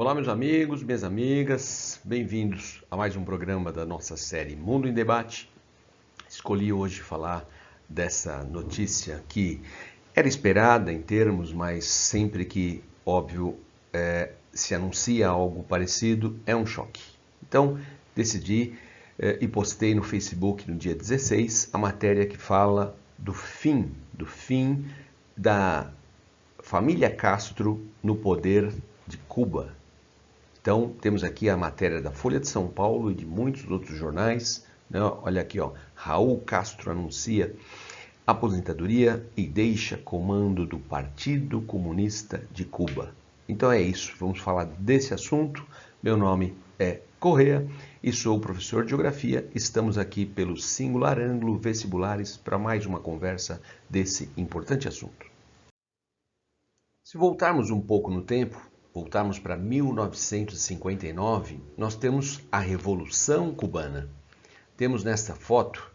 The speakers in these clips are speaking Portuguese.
Olá, meus amigos, minhas amigas, bem-vindos a mais um programa da nossa série Mundo em Debate. Escolhi hoje falar dessa notícia que era esperada em termos, mas sempre que, óbvio, se anuncia algo parecido, é um choque. Então, decidi e postei no Facebook no dia 16 a matéria que fala do fim da família Castro no poder de Cuba. Então, temos aqui a matéria da Folha de São Paulo e de muitos outros jornais. Né? Olha aqui, ó. Raul Castro anuncia aposentadoria e deixa comando do Partido Comunista de Cuba. Então é isso, vamos falar desse assunto. Meu nome é Correa e sou professor de Geografia. Estamos aqui pelo Singular Ângulo Vestibulares para mais uma conversa desse importante assunto. Se voltarmos um pouco no tempo, voltarmos para 1959, nós temos a Revolução Cubana. Temos nesta foto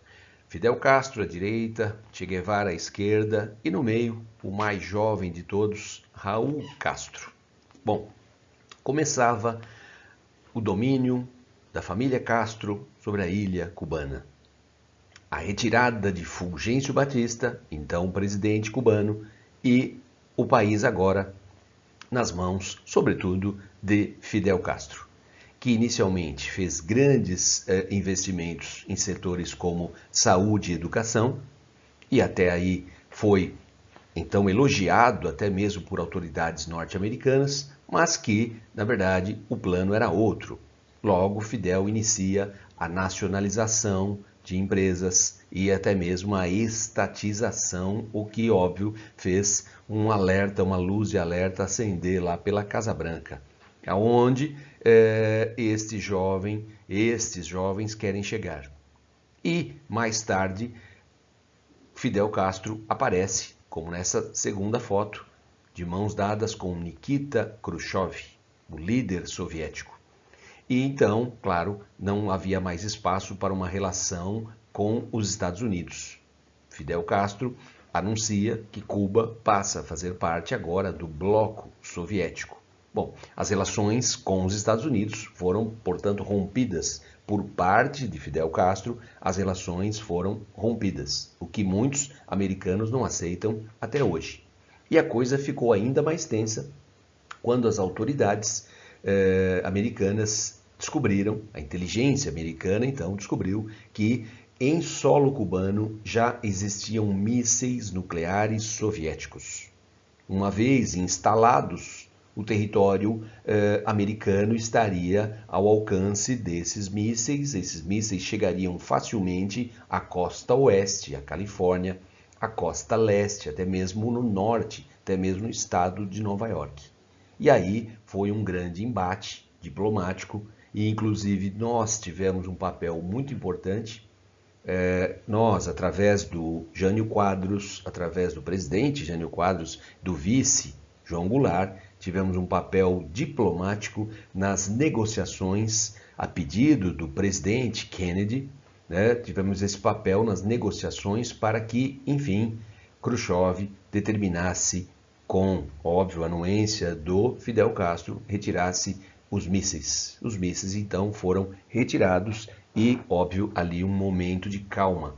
Fidel Castro à direita, Che Guevara à esquerda e no meio, o mais jovem de todos, Raul Castro. Bom, começava o domínio da família Castro sobre a ilha cubana. A retirada de Fulgêncio Batista, então presidente cubano, e o país agora nas mãos, sobretudo, de Fidel Castro, que inicialmente fez grandes investimentos em setores como saúde e educação, e até aí foi então elogiado até mesmo por autoridades norte-americanas, mas que, na verdade, o plano era outro. Logo, Fidel inicia a nacionalização de empresas e até mesmo a estatização, o que, óbvio, fez um alerta, uma luz de alerta acender lá pela Casa Branca, aonde estes jovens querem chegar. E, mais tarde, Fidel Castro aparece, como nessa segunda foto, de mãos dadas com Nikita Khrushchev, o líder soviético. E então, claro, não havia mais espaço para uma relação com os Estados Unidos. Fidel Castro anuncia que Cuba passa a fazer parte agora do bloco soviético. Bom, as relações com os Estados Unidos foram, portanto, rompidas. Por parte de Fidel Castro, as relações foram rompidas, o que muitos americanos não aceitam até hoje. E a coisa ficou ainda mais tensa quando as autoridades americanas descobriram, a inteligência americana então descobriu que em solo cubano já existiam mísseis nucleares soviéticos. Uma vez instalados, o território americano estaria ao alcance desses mísseis. Esses mísseis chegariam facilmente à costa oeste, à Califórnia, à costa leste, até mesmo no norte, até mesmo no estado de Nova York. E aí foi um grande embate diplomático e, inclusive, nós tivemos um papel muito importante. Nós, através do Jânio Quadros, através do presidente Jânio Quadros, do vice João Goulart, tivemos um papel diplomático nas negociações a pedido do presidente Kennedy, né? Tivemos esse papel nas negociações para que, enfim, Khrushchev determinasse, com, óbvio, a anuência do Fidel Castro, retirasse os mísseis. Os mísseis, então, foram retirados e, óbvio, ali um momento de calma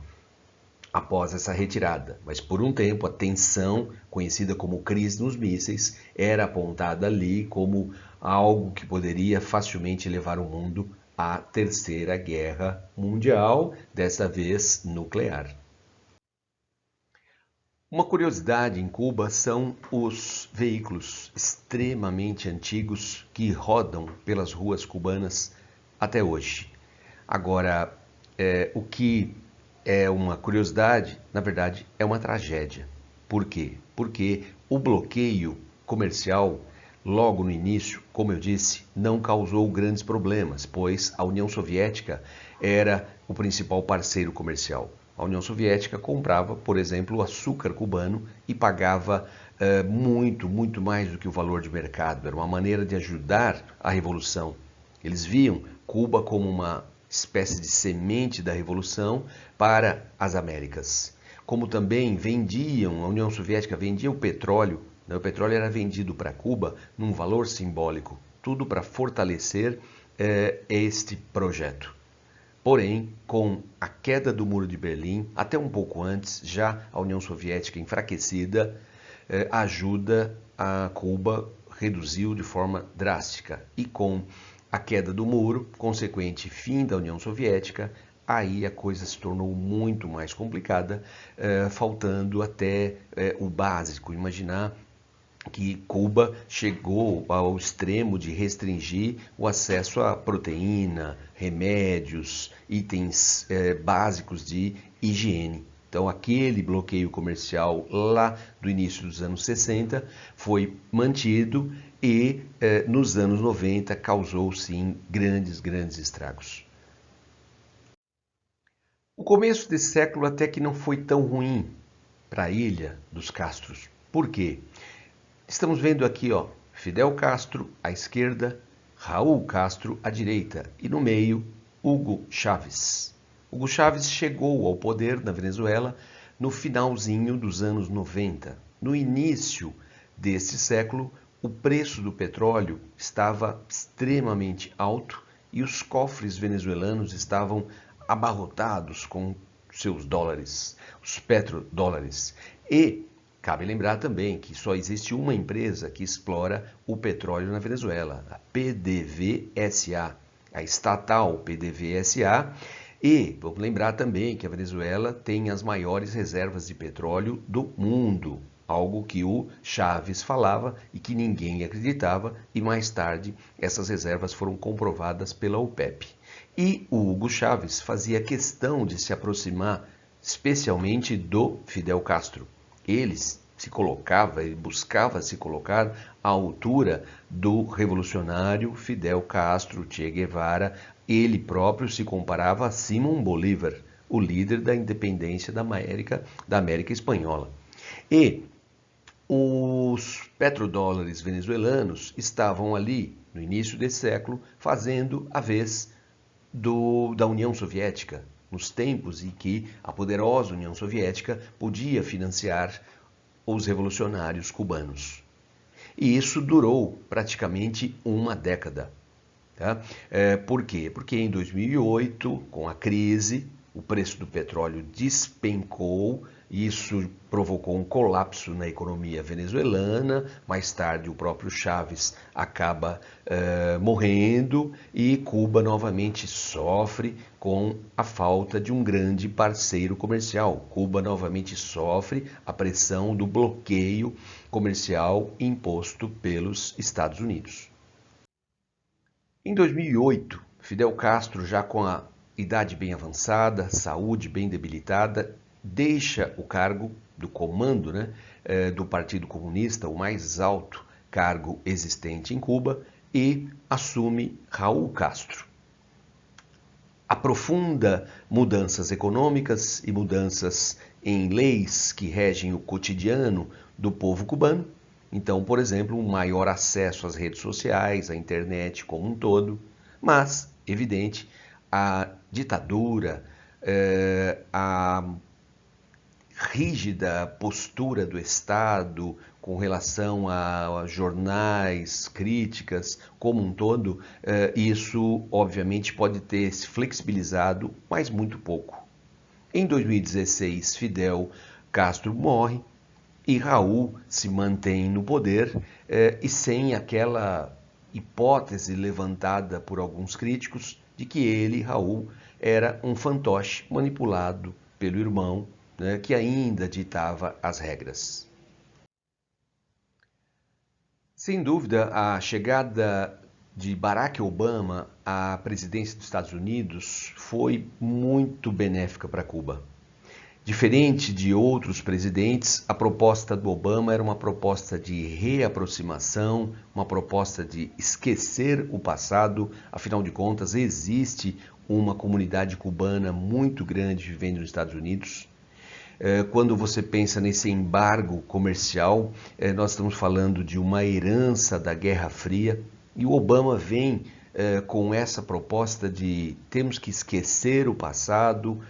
após essa retirada. Mas, por um tempo, a tensão, conhecida como crise nos mísseis, era apontada ali como algo que poderia facilmente levar o mundo à Terceira Guerra Mundial, dessa vez nuclear. Uma curiosidade em Cuba são os veículos extremamente antigos que rodam pelas ruas cubanas até hoje. Agora, o que é uma curiosidade, na verdade, é uma tragédia. Por quê? Porque o bloqueio comercial, logo no início, como eu disse, não causou grandes problemas, pois a União Soviética era o principal parceiro comercial. A União Soviética comprava, por exemplo, o açúcar cubano e pagava muito mais do que o valor de mercado. Era uma maneira de ajudar a revolução. Eles viam Cuba como uma espécie de semente da revolução para as Américas. Como também vendiam, a União Soviética vendia o petróleo, né? O petróleo era vendido para Cuba num valor simbólico. tudo para fortalecer este projeto. Porém, com a queda do Muro de Berlim, até um pouco antes, já a União Soviética enfraquecida, ajuda a Cuba reduziu de forma drástica. E com a queda do muro, consequente fim da União Soviética, aí a coisa se tornou muito mais complicada, faltando até o básico. Imaginar que Cuba chegou ao extremo de restringir o acesso a proteína, remédios, itens básicos de higiene. Então, aquele bloqueio comercial lá do início dos anos 60 foi mantido e nos anos 90 causou, sim, grandes estragos. O começo desse século até que não foi tão ruim para a Ilha dos Castros. Por quê? Estamos vendo aqui, ó, Fidel Castro à esquerda, Raul Castro à direita e no meio, Hugo Chávez. Hugo Chávez chegou ao poder na Venezuela no finalzinho dos anos 90. No início desse século, o preço do petróleo estava extremamente alto e os cofres venezuelanos estavam abarrotados com seus dólares, os petrodólares. E cabe lembrar também que só existe uma empresa que explora o petróleo na Venezuela, a PDVSA, a estatal PDVSA. E vamos lembrar também que a Venezuela tem as maiores reservas de petróleo do mundo, algo que o Chávez falava e que ninguém acreditava, e mais tarde essas reservas foram comprovadas pela OPEP. E o Hugo Chávez fazia questão de se aproximar especialmente do Fidel Castro. Ele buscava se colocar à altura do revolucionário Fidel Castro, Che Guevara. Ele próprio se comparava a Simón Bolívar, o líder da independência da América Espanhola. E os petrodólares venezuelanos estavam ali, no início desse século, fazendo a vez da União Soviética, nos tempos em que a poderosa União Soviética podia financiar os revolucionários cubanos. E isso durou praticamente uma década. Tá? Por quê? Porque em 2008, com a crise, o preço do petróleo despencou, isso provocou um colapso na economia venezuelana. Mais tarde, o próprio Chávez acaba morrendo e Cuba novamente sofre com a falta de um grande parceiro comercial. Cuba novamente sofre a pressão do bloqueio comercial imposto pelos Estados Unidos. Em 2008, Fidel Castro, já com a idade bem avançada, saúde bem debilitada, deixa o cargo do comando, do Partido Comunista, o mais alto cargo existente em Cuba, e assume Raul Castro. Aprofunda mudanças econômicas e mudanças em leis que regem o cotidiano do povo cubano. Então, por exemplo, um maior acesso às redes sociais, à internet como um todo, mas, evidente, a ditadura, a rígida postura do Estado com relação a jornais, críticas como um todo, isso obviamente pode ter se flexibilizado, mas muito pouco. Em 2016, Fidel Castro morre e Raul se mantém no poder e sem aquela hipótese levantada por alguns críticos de que ele, Raul, era um fantoche manipulado pelo irmão, que ainda ditava as regras. Sem dúvida, a chegada de Barack Obama à presidência dos Estados Unidos foi muito benéfica para Cuba. Diferente de outros presidentes, a proposta do Obama era uma proposta de reaproximação, uma proposta de esquecer o passado. Afinal de contas, existe uma comunidade cubana muito grande vivendo nos Estados Unidos. Quando você pensa nesse embargo comercial, nós estamos falando de uma herança da Guerra Fria, e o Obama vem com essa proposta de temos que esquecer o passado,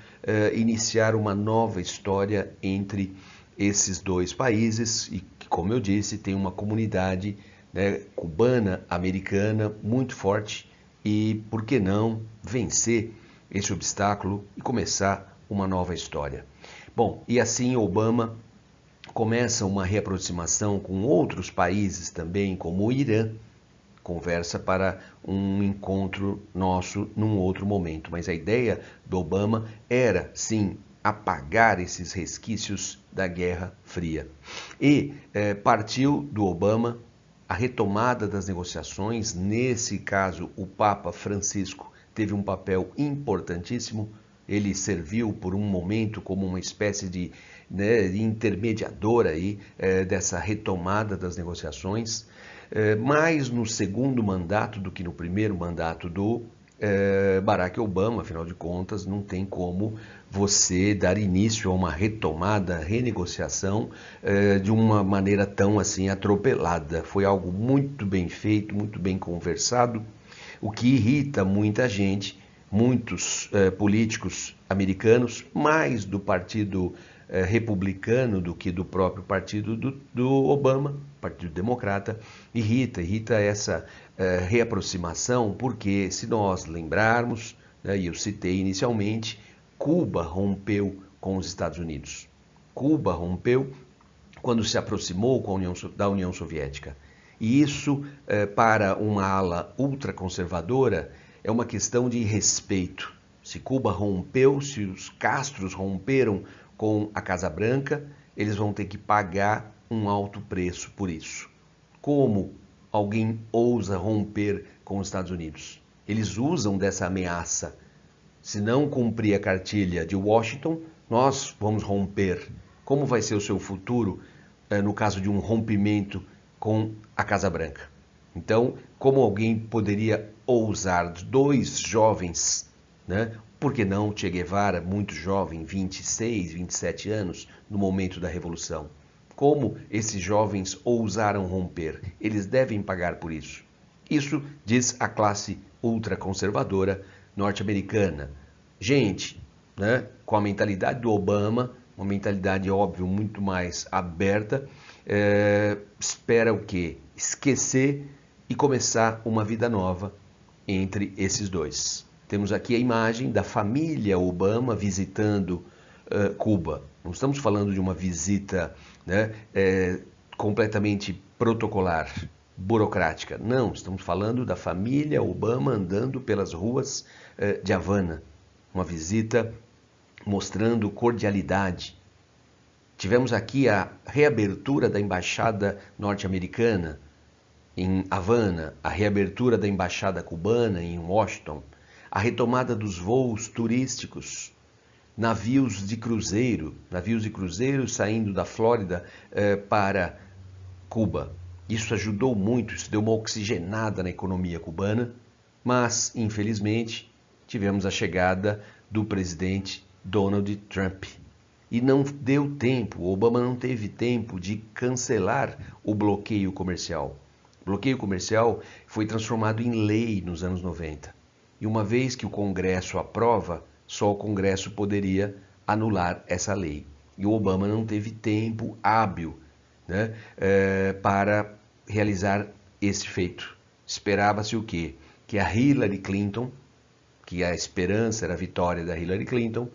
iniciar uma nova história entre esses dois países, e que, como eu disse, tem uma comunidade né, cubana, americana, muito forte e, por que não, vencer esse obstáculo e começar uma nova história. Bom, e assim Obama começa uma reaproximação com outros países também, como o Irã, conversa para um encontro nosso num outro momento. Mas a ideia do Obama era, sim, apagar esses resquícios da Guerra Fria. E partiu do Obama a retomada das negociações. Nesse caso, o Papa Francisco teve um papel importantíssimo. Ele serviu por um momento como uma espécie de, né, de intermediador aí, dessa retomada das negociações. Mais no segundo mandato do que no primeiro mandato do Barack Obama, afinal de contas, não tem como você dar início a uma retomada, renegociação de uma maneira tão assim atropelada. Foi algo muito bem feito, muito bem conversado, o que irrita muita gente, muitos políticos americanos, mais do partido republicano do que do próprio partido do Obama, Partido Democrata, irrita essa reaproximação, porque se nós lembrarmos, né, e eu citei inicialmente, Cuba rompeu com os Estados Unidos. Cuba rompeu quando se aproximou da União Soviética. E isso, para uma ala ultraconservadora, é uma questão de respeito. Se Cuba rompeu, se os Castros romperam com a Casa Branca, eles vão ter que pagar um alto preço por isso. Como alguém ousa romper com os Estados Unidos? Eles usam dessa ameaça. Se não cumprir a cartilha de Washington, nós vamos romper. Como vai ser o seu futuro no caso de um rompimento com a Casa Branca? Então, como alguém poderia ousar? Dois jovens, né? Por que não Che Guevara, muito jovem, 26, 27 anos, no momento da Revolução? Como esses jovens ousaram romper? Eles devem pagar por isso. Isso diz a classe ultraconservadora norte-americana. Gente, né, com a mentalidade do Obama, uma mentalidade, óbvio, muito mais aberta, espera o quê? Esquecer e começar uma vida nova entre esses dois. Temos aqui a imagem da família Obama visitando Cuba. Não estamos falando de uma visita, né, completamente protocolar, burocrática. Não, estamos falando da família Obama andando pelas ruas de Havana. Uma visita mostrando cordialidade. Tivemos aqui a reabertura da embaixada norte-americana em Havana, a reabertura da embaixada cubana em Washington, a retomada dos voos turísticos, navios de cruzeiro saindo da Flórida para Cuba. Isso ajudou muito, isso deu uma oxigenada na economia cubana, mas, infelizmente, tivemos a chegada do presidente Donald Trump. E não deu tempo, o Obama não teve tempo de cancelar o bloqueio comercial. O bloqueio comercial foi transformado em lei nos anos 90. E uma vez que o Congresso aprova, só o Congresso poderia anular essa lei. E o Obama não teve tempo hábil, né, para realizar esse feito. Esperava-se o quê? Que a Hillary Clinton, que a esperança era a vitória da Hillary Clinton,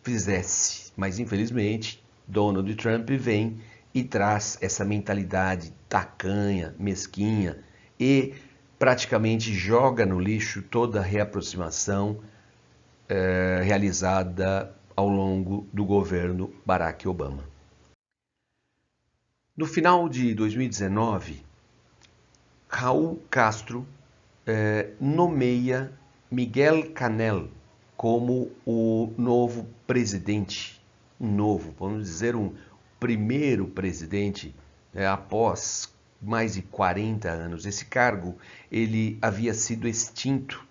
fizesse. Mas, infelizmente, Donald Trump vem e traz essa mentalidade tacanha, mesquinha e praticamente joga no lixo toda a reaproximação realizada ao longo do governo Barack Obama. No final de 2019, Raul Castro nomeia Miguel Canel como o novo presidente, vamos dizer, um primeiro presidente após mais de 40 anos. Esse cargo ele havia sido extinto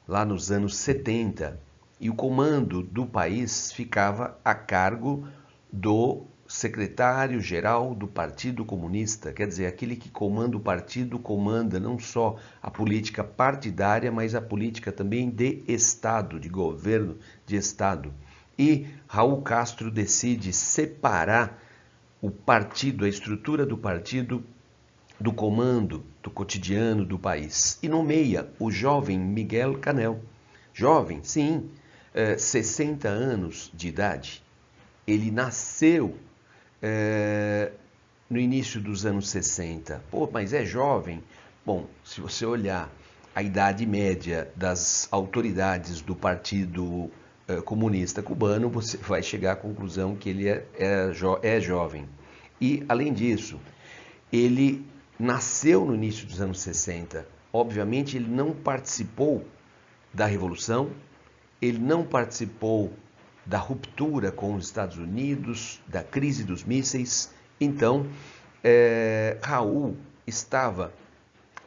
lá nos anos 70 e o comando do país ficava a cargo do secretário-geral do Partido Comunista, quer dizer, aquele que comanda o partido, comanda não só a política partidária, mas a política também de Estado, de governo de Estado. E Raul Castro decide separar o partido, a estrutura do partido, do comando do cotidiano do país e nomeia o jovem Miguel Canel. Jovem, sim, 60 anos de idade. Ele nasceu no início dos anos 60. Pô, mas é jovem? Bom, se você olhar a idade média das autoridades do Partido Comunista Cubano, você vai chegar à conclusão que ele é jovem. E, além disso, ele nasceu no início dos anos 60. Obviamente, ele não participou da Revolução, ele não participou da ruptura com os Estados Unidos, da crise dos mísseis. Então, Raul estava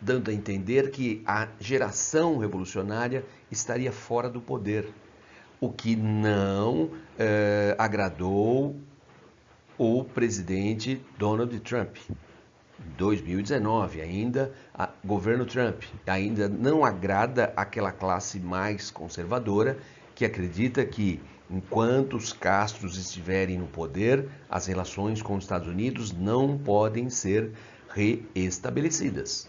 dando a entender que a geração revolucionária estaria fora do poder, o que não agradou o presidente Donald Trump. 2019, ainda governo Trump, ainda não agrada aquela classe mais conservadora que acredita que enquanto os Castros estiverem no poder, as relações com os Estados Unidos não podem ser reestabelecidas.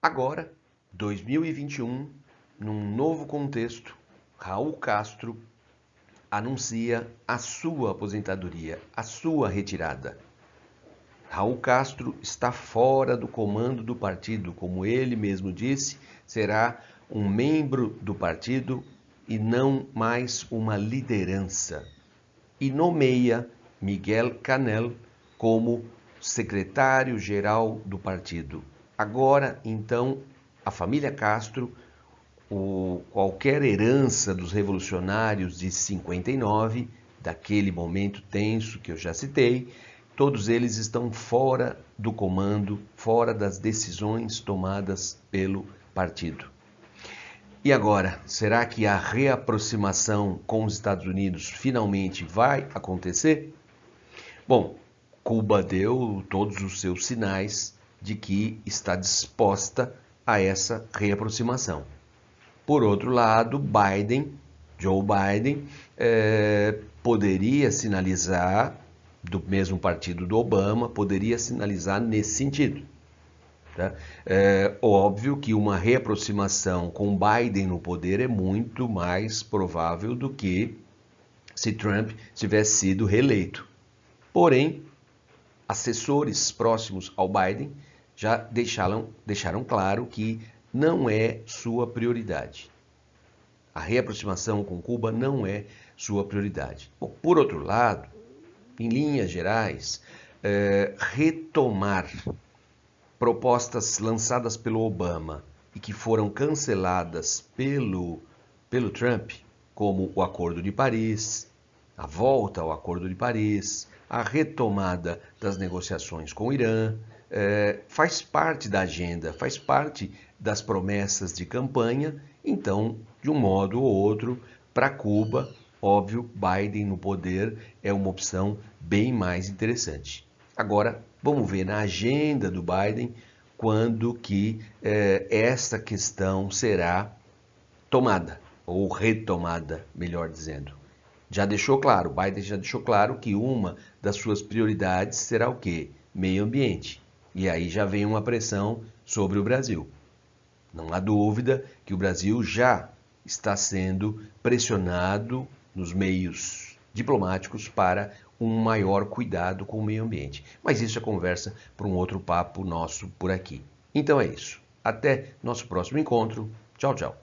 Agora, 2021, num novo contexto, Raul Castro anuncia a sua aposentadoria, a sua retirada. Raul Castro está fora do comando do partido, como ele mesmo disse, será um membro do partido e não mais uma liderança. E nomeia Miguel Canel como secretário-geral do partido. Agora, então, a família Castro, qualquer herança dos revolucionários de 59, daquele momento tenso que eu já citei, todos eles estão fora do comando, fora das decisões tomadas pelo partido. E agora, será que a reaproximação com os Estados Unidos finalmente vai acontecer? Bom, Cuba deu todos os seus sinais de que está disposta a essa reaproximação. Por outro lado, Joe Biden, poderia sinalizar, do mesmo partido do Obama, poderia sinalizar nesse sentido. Tá? É óbvio que uma reaproximação com Biden no poder é muito mais provável do que se Trump tivesse sido reeleito. Porém, assessores próximos ao Biden já deixaram claro que não é sua prioridade. A reaproximação com Cuba não é sua prioridade. Bom, por outro lado, em linhas gerais, retomar propostas lançadas pelo Obama e que foram canceladas pelo Trump, como o Acordo de Paris, a volta ao Acordo de Paris, a retomada das negociações com o Irã, faz parte da agenda, faz parte das promessas de campanha. Então, de um modo ou outro, para Cuba, óbvio, Biden no poder é uma opção bem mais interessante. Agora, vamos ver na agenda do Biden quando que essa questão será tomada, ou retomada, melhor dizendo. Biden já deixou claro que uma das suas prioridades será o quê? Meio ambiente. E aí já vem uma pressão sobre o Brasil. Não há dúvida que o Brasil já está sendo pressionado nos meios diplomáticos para um maior cuidado com o meio ambiente. Mas isso é conversa para um outro papo nosso por aqui. Então é isso. Até nosso próximo encontro. Tchau, tchau.